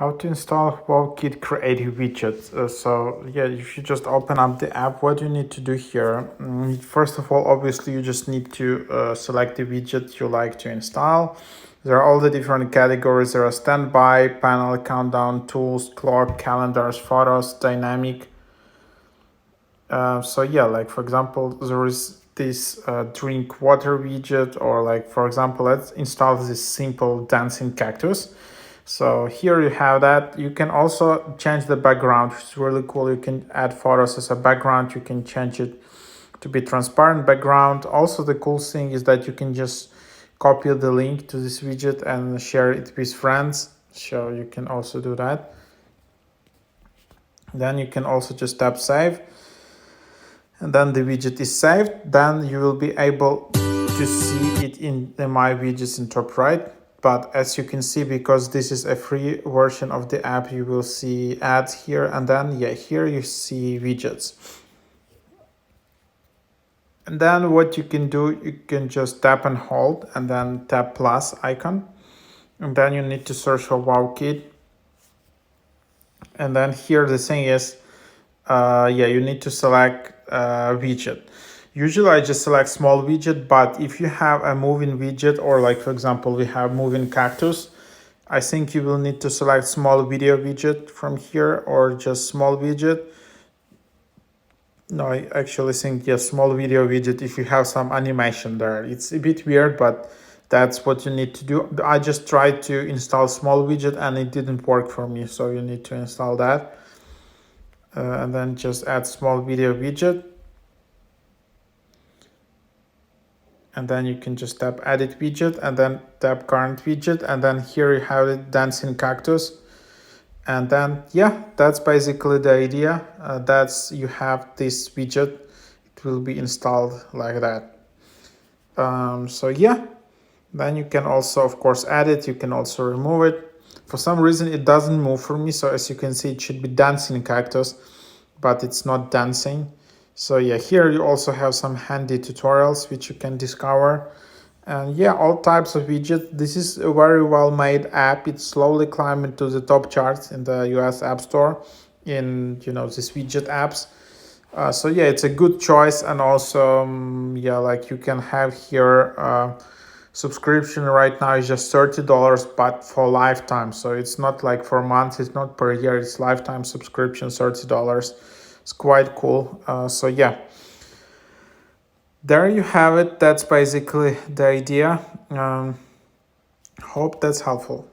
How to install WowKit Creative Widgets. So yeah, you should just open up the app. What you need to do here, first of all, obviously you just need to select the widget you like to install. There are all the different categories. There are standby, panel, countdown, tools, clock, calendars, photos, dynamic. So yeah, like for example, there is this drink water widget, or like for example, let's install this simple dancing cactus. So here you have that. You can also change the background, which is really cool. You can add photos as a background. You can change it to be transparent background. Also, the cool thing is that you can just copy the link to this widget and share it with friends. So you can also do that. Then you can also just tap save. And then the widget is saved. Then you will be able to see it in the My Widgets in top right. But as you can see, because this is a free version of the app, you will see ads here, and then yeah, here you see widgets. And then what you can do, you can just tap and hold and then tap plus icon. And then you need to search for WowKit. And then here the thing is, you need to select widget. Usually I just select small widget, but if you have a moving widget, or like for example, we have moving cactus, I think you will need to select small video widget from here, or just small widget. No, I actually think yes, small video widget if you have some animation there. It's a bit weird, but that's what you need to do. I just tried to install small widget and it didn't work for me, so you need to install that. And then just add small video widget. And then you can just tap edit widget and then tap current widget. And then here you have it, dancing cactus. And then, yeah, that's basically the idea. That's you have this widget. It will be installed like that. So yeah, then you can also, of course, add it. You can also remove it. For some reason, it doesn't move for me. So as you can see, it should be dancing cactus, but it's not dancing. So yeah, here you also have some handy tutorials which you can discover. And yeah, all types of widgets. This is a very well made app. It's slowly climbing to the top charts in the US App Store in, these widget apps. So yeah, it's a good choice. And also, yeah, like you can have here subscription right now is just $30, but for lifetime. So it's not like for months, it's not per year, it's lifetime subscription, $30. It's quite cool. So yeah, there you have it. That's basically the idea. Hope that's helpful.